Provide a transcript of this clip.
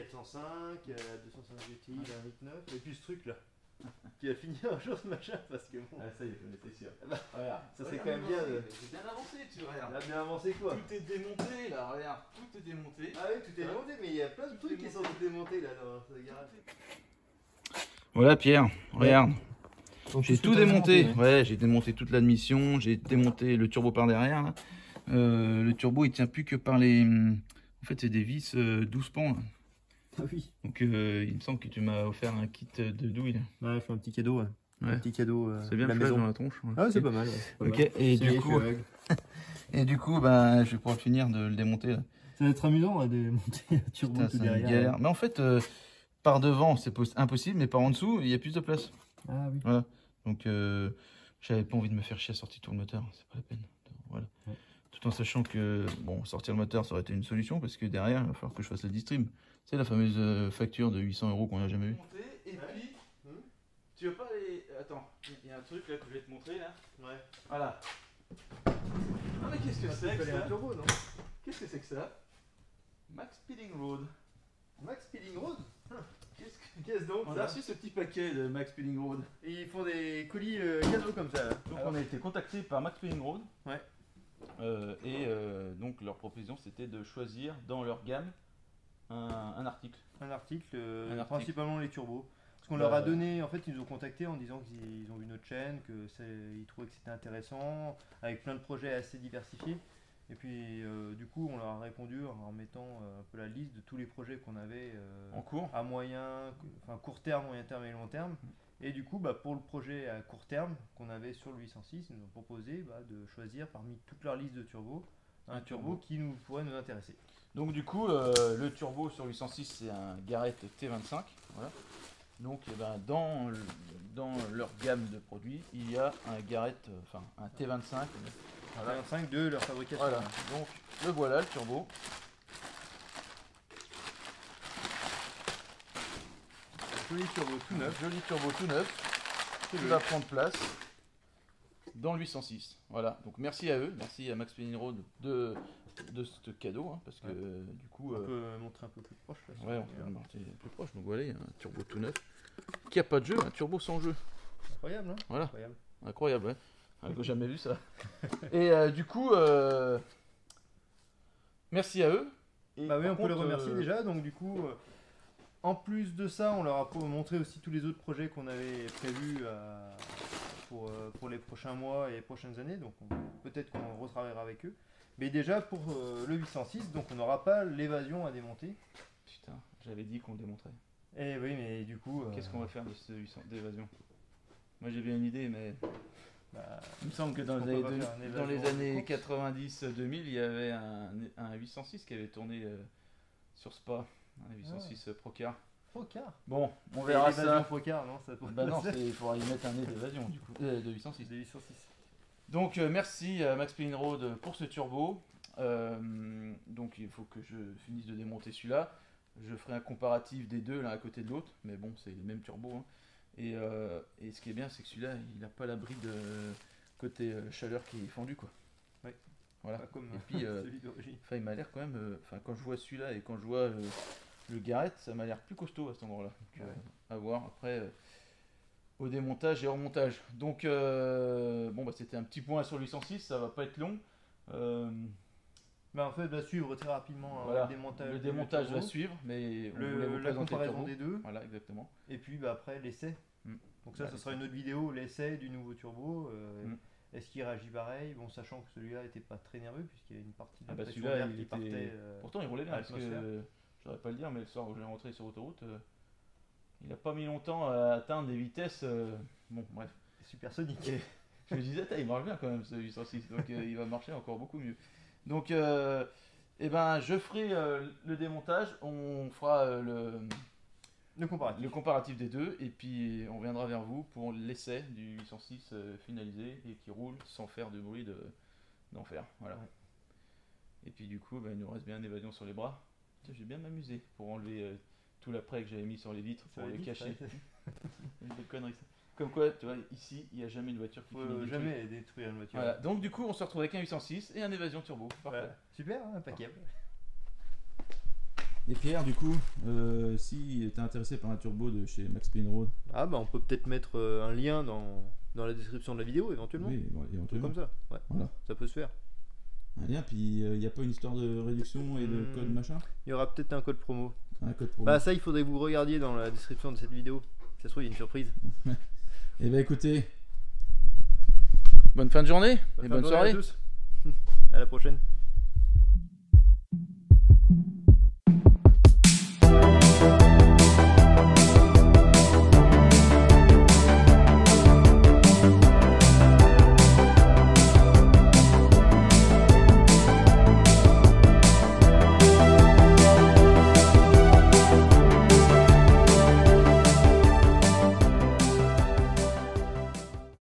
405, 205 GTI, la 8.9, et puis ce truc là. Qui va finir un jour ce machin parce que bon. Ah, ça y est, j'en étais sûr. Regarde, ça serait quand même bien de. J'ai bien avancé, tu vois. On a bien avancé quoi. Tout est démonté là, regarde. Tout est démonté. Ah oui, tout est démonté, mais il y a plein de trucs qui sont démontés là dans ce garage. Voilà Pierre, regarde. Donc, J'ai tout démonté. Ouais, j'ai démonté toute l'admission, j'ai démonté le turbo par derrière. Là. Le turbo il tient plus que par les. En fait, c'est des vis 12 pans. Là. Ah oui. Donc il me semble que tu m'as offert un kit de douille. Ouais, je fais un petit cadeau. Ouais. Ouais. Un petit cadeau. C'est bien la flash maison dans la tronche. Ouais. Ah, c'est pas mal. Ouais. Ok, et du coup, bah, je vais pouvoir finir de le démonter. Là. Ça va être amusant de démonter un turbo tout derrière. Galère. Mais en fait, par devant, c'est impossible, mais par en dessous, il y a plus de place. Ah oui. Voilà. Donc, j'avais pas envie de me faire chier à sortir tout le moteur. C'est pas la peine. Voilà. Ouais. Tout en sachant que, bon, sortir le moteur, ça aurait été une solution parce que derrière, il va falloir que je fasse le distrib. C'est la fameuse facture de 800 € qu'on n'a jamais vue. Et puis, tu veux pas aller. Attends, il y a un truc là que je vais te montrer là. Ouais. Voilà. Ah, mais qu'est-ce que c'est que ça? Turbo, non? Qu'est-ce que c'est que ça? Max Speeding Road. Max Speeding Road? Qu'est-ce donc? On a reçu ce petit paquet de Max Speeding Road. Et ils font des colis cadeaux comme ça là. Donc on a été contacté par Max Speeding Road. Ouais. Donc leur proposition c'était de choisir dans leur gamme un article. Un article, principalement les turbos. Parce qu'on leur a donné, en fait ils nous ont contacté en disant qu'ils ont vu notre chaîne, qu'ils trouvaient que c'était intéressant, avec plein de projets assez diversifiés. Et puis du coup on leur a répondu en mettant un peu la liste de tous les projets qu'on avait en cours, à court terme, moyen terme et long terme. Et du coup pour le projet à court terme qu'on avait sur le 806, ils nous ont proposé de choisir parmi toute leur liste de turbos un turbo qui pourrait nous intéresser. Donc du coup le turbo sur 806 c'est un Garrett T25. Voilà. Donc dans leur gamme de produits il y a un Garrett, un T25. Voilà. T25 de leur fabrication. Voilà, donc le voilà le turbo. Joli turbo tout neuf. Joli turbo tout neuf. Qui va prendre place dans le 806. Voilà, donc merci à eux, merci à Max Speeding Road de ce cadeau, hein, parce que du coup... On peut montrer un peu plus proche. Là, ouais, on peut montrer plus proche, donc voilà, il y a un turbo tout neuf. Qui a pas de jeu, un turbo sans jeu. Incroyable, hein? Voilà. Incroyable. Incroyable, ouais. J'ai jamais vu ça. Et du coup, merci à eux. Et oui, on peut les remercier déjà. Donc du coup, en plus de ça, on leur a montré aussi tous les autres projets qu'on avait prévus pour les prochains mois et les prochaines années. Donc peut-être qu'on retravaillera avec eux. Mais déjà pour le 806, donc on n'aura pas l'évasion à démonter. Putain, j'avais dit qu'on démontrait. Eh oui, mais du coup... Qu'est-ce qu'on va faire de ce 800 d'évasion? Moi j'ai bien une idée, mais... il me semble que dans les années 90-2000, il y avait un 806 qui avait tourné sur Spa, un 806 Procar. Procar. Bon, on verra ça. Procar, non, ça non, il faudra y mettre un nez d'évasion du coup, de 806. De 806. Donc merci à Max Speeding Road pour ce turbo. Donc il faut que je finisse de démonter celui-là. Je ferai un comparatif des deux l'un à côté de l'autre, mais bon, c'est le même turbo. Hein. Et ce qui est bien, c'est que celui-là, il n'a pas l'abri de côté chaleur qui est fendu, quoi. Oui. Voilà. Pas comme et puis, celui d'origine. Il m'a l'air quand même. Quand je vois celui-là et quand je vois le Garrett, ça m'a l'air plus costaud à cet endroit-là. À voir après au démontage et au remontage. Donc, c'était un petit point sur le 806, ça va pas être long. En fait, va suivre très rapidement voilà. Le démontage va suivre, mais la comparaison des deux. Voilà, exactement. Et puis après l'essai. Donc ça sera une autre vidéo, l'essai du nouveau turbo. Est-ce qu'il réagit pareil? Bon, sachant que celui-là n'était pas très nerveux puisqu'il y avait une partie de la pression d'air qui partait. Pourtant, il roulait bien parce que je n'aurais pas le dire, mais le soir où j'ai rentré sur autoroute, il n'a pas mis longtemps à atteindre des vitesses. Bon, bref. Supersonique. Je me disais, il marche bien quand même ce 806, donc il va marcher encore beaucoup mieux. Donc, je ferai le démontage, on fera le comparatif des deux, et puis on reviendra vers vous pour l'essai du 806 finalisé et qui roule sans faire de bruit d'enfer. Voilà. Ouais. Et puis du coup, il nous reste bien une évasion sur les bras. Tiens, j'ai bien m'amusé pour enlever tout l'après que j'avais mis sur les vitres pour les cacher. Des conneries ça. Comme quoi, tu vois, ici, il n'y a jamais une voiture qui faut jamais détruire une voiture. Voilà. Donc du coup, on se retrouve avec un 806 et un évasion turbo. Parfait. Voilà. Super, impeccable. Et Pierre, du coup, si tu es intéressé par un turbo de chez Max Payne Road, ah bah on peut peut-être mettre un lien dans la description de la vidéo éventuellement. Oui, éventuellement. Comme ça, ouais. Voilà. Ça peut se faire. Un lien, puis il n'y a pas une histoire de réduction et de code machin? Il y aura peut-être un code promo. Un code promo. Bah ça, il faudrait que vous regardiez dans la description de cette vidéo. Ça se trouve, il y a une surprise. Et bah écoutez, bonne fin de journée et bonne soirée. À tous. À la prochaine.